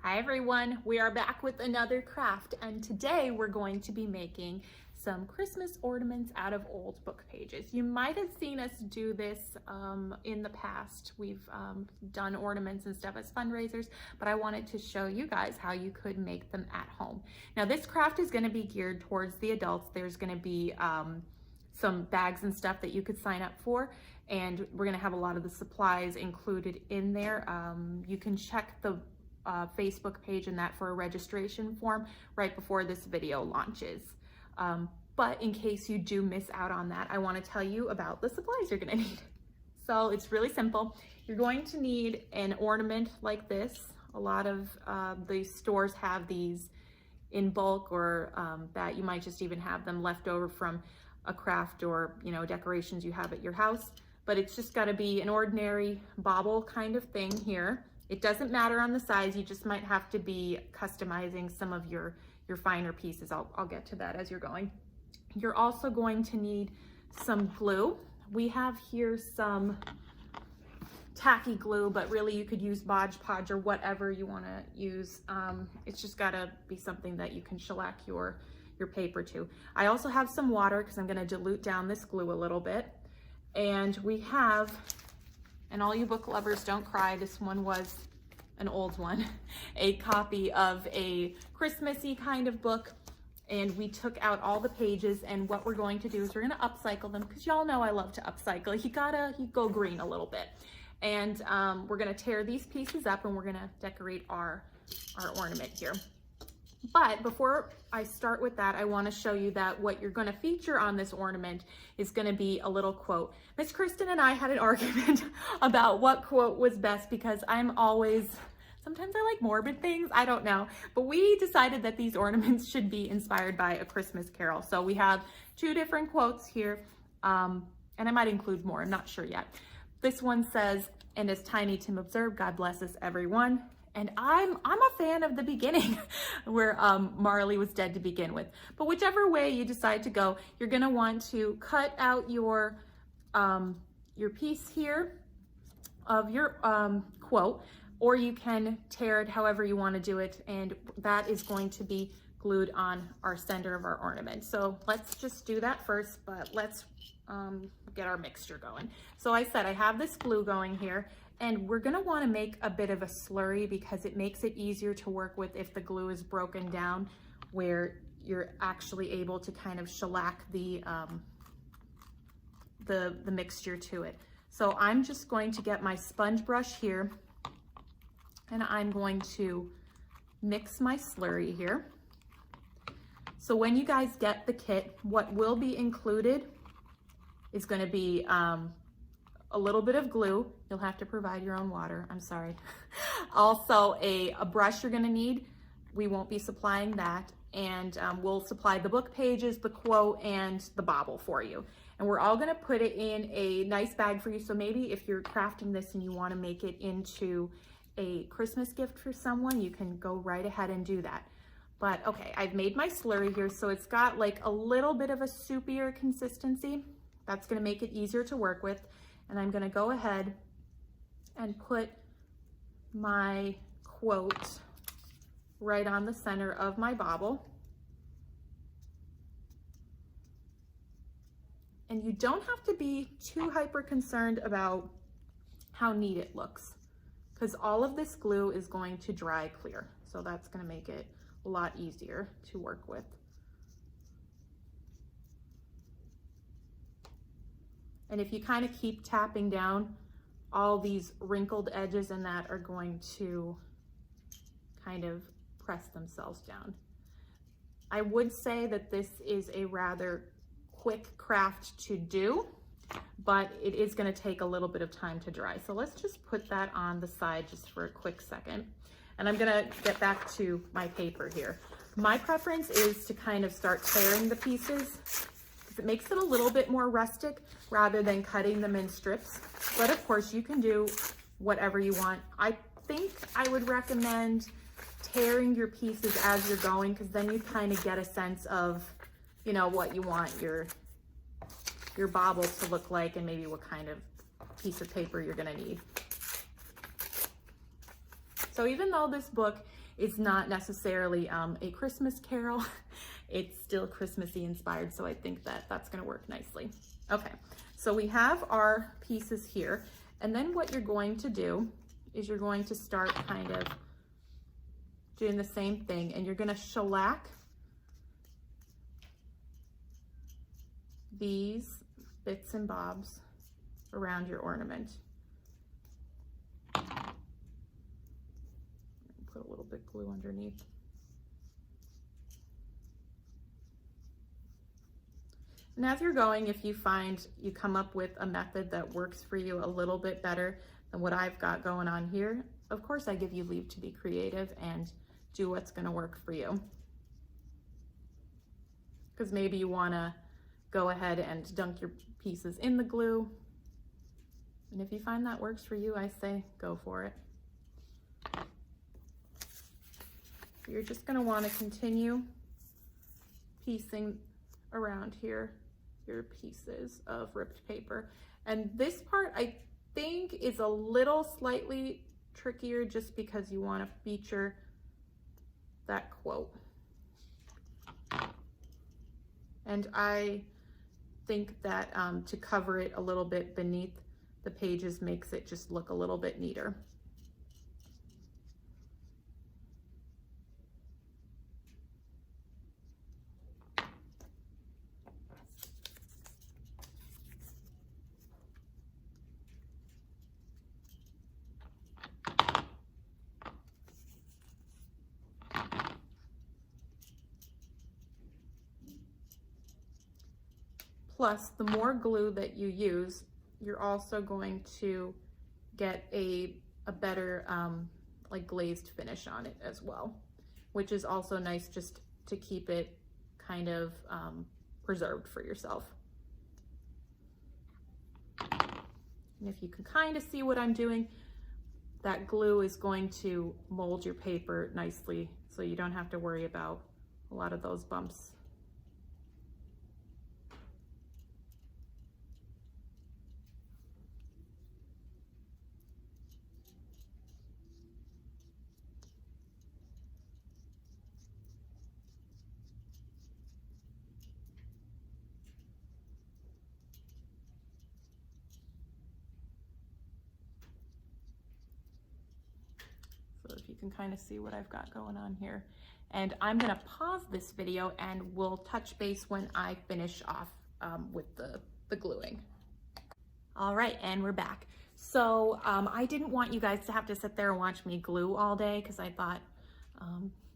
Hi everyone, we are back with another craft, and today we're going to be making some Christmas ornaments out of old book pages. You might have seen us do this in the past. We've done ornaments and stuff as fundraisers, but I wanted to show you guys how you could make them at home. Now this craft is going to be geared towards the adults. There's going to be some bags and stuff that you could sign up for, and we're going to have a lot of the supplies included in there. You can check the Facebook page and that for a registration form right before this video launches. But in case you do miss out on that, I want to tell you about the supplies you're going to need. So it's really simple. You're going to need an ornament like this. A lot of the stores have these in bulk, or that you might just even have them left over from a craft or decorations you have at your house. But it's just got to be an ordinary bauble kind of thing here. It doesn't matter on the size, you just might have to be customizing some of your finer pieces. I'll get to that as you're going. You're also going to need some glue. We have here some tacky glue, but really you could use Modge, Podge, or whatever you want to use. It's just got to be something that you can shellac your paper to. I also have some water because I'm going to dilute down this glue a little bit. And we have, and all you book lovers, don't cry, this one was an old one, a copy of a Christmassy kind of book, and we took out all the pages, and what we're going to do is we're going to upcycle them, because y'all know I love to upcycle. You go green a little bit, and we're going to tear these pieces up, and we're going to decorate our ornament here. But before I start with that, I want to show you that what you're going to feature on this ornament is going to be a little quote. Miss Kristen and I had an argument about what quote was best, because sometimes I like morbid things, I don't know. But we decided that these ornaments should be inspired by A Christmas Carol. So we have two different quotes here, and I might include more, I'm not sure yet. This one says, "And as Tiny Tim observed, God bless us everyone." And I'm a fan of the beginning where Marley was dead to begin with. But whichever way you decide to go, you're gonna want to cut out your piece here of your quote, or you can tear it however you want to do it, and that is going to be glued on our center of our ornament. So let's just do that first, but let's get our mixture going. So I said I have this glue going here, and we're gonna wanna make a bit of a slurry because it makes it easier to work with if the glue is broken down, where you're actually able to kind of shellac the mixture to it. So I'm just going to get my sponge brush here, and I'm going to mix my slurry here. So when you guys get the kit, what will be included is gonna be a little bit of glue. You'll have to provide your own water, I'm sorry. Also a brush you're gonna need. We won't be supplying that. And we'll supply the book pages, the quote, and the bauble for you. And we're all gonna put it in a nice bag for you. So maybe if you're crafting this and you wanna make it into a Christmas gift for someone, you can go right ahead and do that. But okay, I've made my slurry here, so it's got like a little bit of a soupier consistency. That's gonna make it easier to work with. And I'm gonna go ahead and put my quote right on the center of my bauble. And you don't have to be too hyper concerned about how neat it looks, because all of this glue is going to dry clear. So that's gonna make it a lot easier to work with. And if you kind of keep tapping down, all these wrinkled edges and that are going to kind of press themselves down. I would say that this is a rather quick craft to do, but it is going to take a little bit of time to dry. So let's just put that on the side just for a quick second. And I'm going to get back to my paper here. My preference is to kind of start tearing the pieces. It makes it a little bit more rustic rather than cutting them in strips. But of course you can do whatever you want. I think I would recommend tearing your pieces as you're going, because then you kind of get a sense of, what you want your bauble to look like, and maybe what kind of piece of paper you're gonna need. So even though this book It's not necessarily a Christmas carol. It's still Christmassy inspired, so I think that that's gonna work nicely. Okay, so we have our pieces here, and then what you're going to do is you're going to start kind of doing the same thing, and you're gonna shellac these bits and bobs around your ornament. Put a little bit glue underneath. And as you're going, if you find you come up with a method that works for you a little bit better than what I've got going on here, of course I give you leave to be creative and do what's gonna work for you. Because maybe you wanna go ahead and dunk your pieces in the glue. And if you find that works for you, I say go for it. You're just gonna wanna continue piecing around here your pieces of ripped paper. And this part I think is a little slightly trickier just because you want to feature that quote. And I think that to cover it a little bit beneath the pages makes it just look a little bit neater. Plus, the more glue that you use, you're also going to get a better like glazed finish on it as well, which is also nice just to keep it kind of preserved for yourself. And if you can kind of see what I'm doing, that glue is going to mold your paper nicely, so you don't have to worry about a lot of those bumps. So if you can kind of see what I've got going on here. And I'm gonna pause this video and we'll touch base when I finish off with the gluing. All right, and we're back. So I didn't want you guys to have to sit there and watch me glue all day because I thought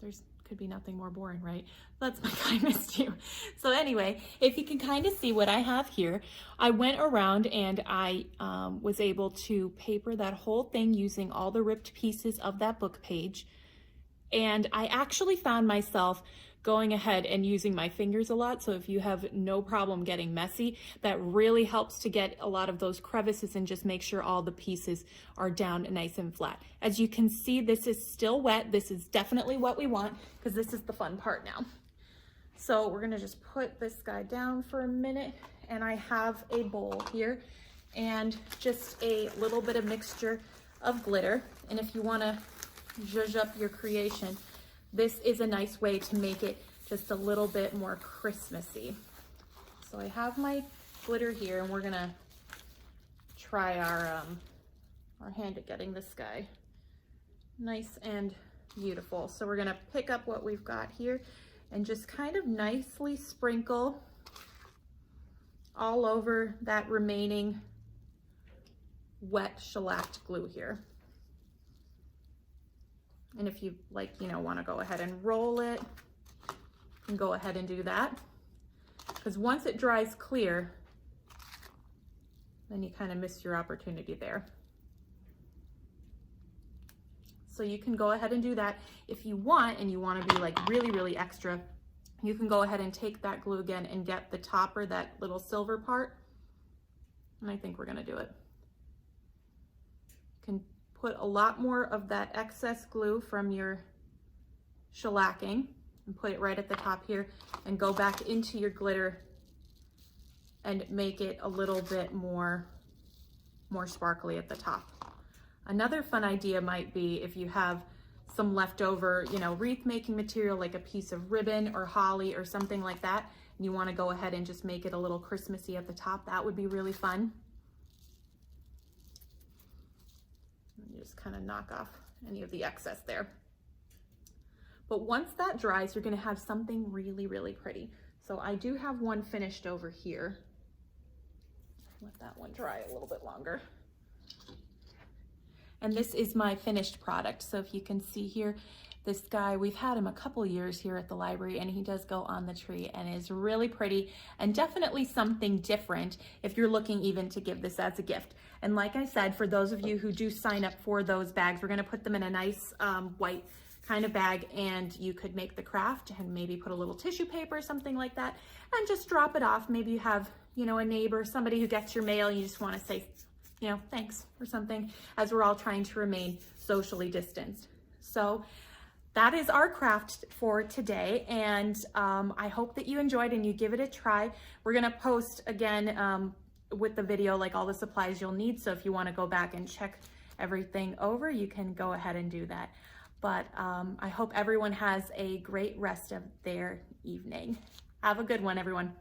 there's could be nothing more boring, right? That's my kindness to you. So anyway, if you can kind of see what I have here, I went around and I was able to paper that whole thing using all the ripped pieces of that book page. And I actually found myself going ahead and using my fingers a lot. So if you have no problem getting messy, that really helps to get a lot of those crevices and just make sure all the pieces are down nice and flat. As you can see, this is still wet. This is definitely what we want because this is the fun part now. So we're gonna just put this guy down for a minute, and I have a bowl here and just a little bit of mixture of glitter. And if you wanna zhuzh up your creation, this is a nice way to make it just a little bit more Christmassy. So I have my glitter here, and we're gonna try our hand at getting this guy nice and beautiful. So we're gonna pick up what we've got here and just kind of nicely sprinkle all over that remaining wet shellacked glue here. And if you like, you know, want to go ahead and roll it, you can go ahead and do that. Because once it dries clear, then you kind of miss your opportunity there. So you can go ahead and do that. If you want, and you want to be like really, really extra, you can go ahead and take that glue again and get the topper, that little silver part. And I think we're going to do it. You can put a lot more of that excess glue from your shellacking and put it right at the top here, and go back into your glitter and make it a little bit more sparkly at the top. Another fun idea might be if you have some leftover, you know, wreath making material like a piece of ribbon or holly or something like that, and you want to go ahead and just make it a little Christmassy at the top, that would be really fun. You just kind of knock off any of the excess there. But once that dries, you're going to have something really, really pretty. So I do have one finished over here. Let that one dry a little bit longer. And this is my finished product. So if you can see here, this guy, we've had him a couple years here at the library, and he does go on the tree and is really pretty and definitely something different if you're looking even to give this as a gift. And like I said, for those of you who do sign up for those bags, we're going to put them in a nice white kind of bag, and you could make the craft and maybe put a little tissue paper or something like that and just drop it off. Maybe you have, you know, a neighbor, somebody who gets your mail, you just want to say, you know, thanks or something, as we're all trying to remain socially distanced. So that is our craft for today, and I hope that you enjoyed and you give it a try. We're gonna post again with the video like all the supplies you'll need, so if you want to go back and check everything over, you can go ahead and do that. But I hope everyone has a great rest of their evening. Have a good one, everyone.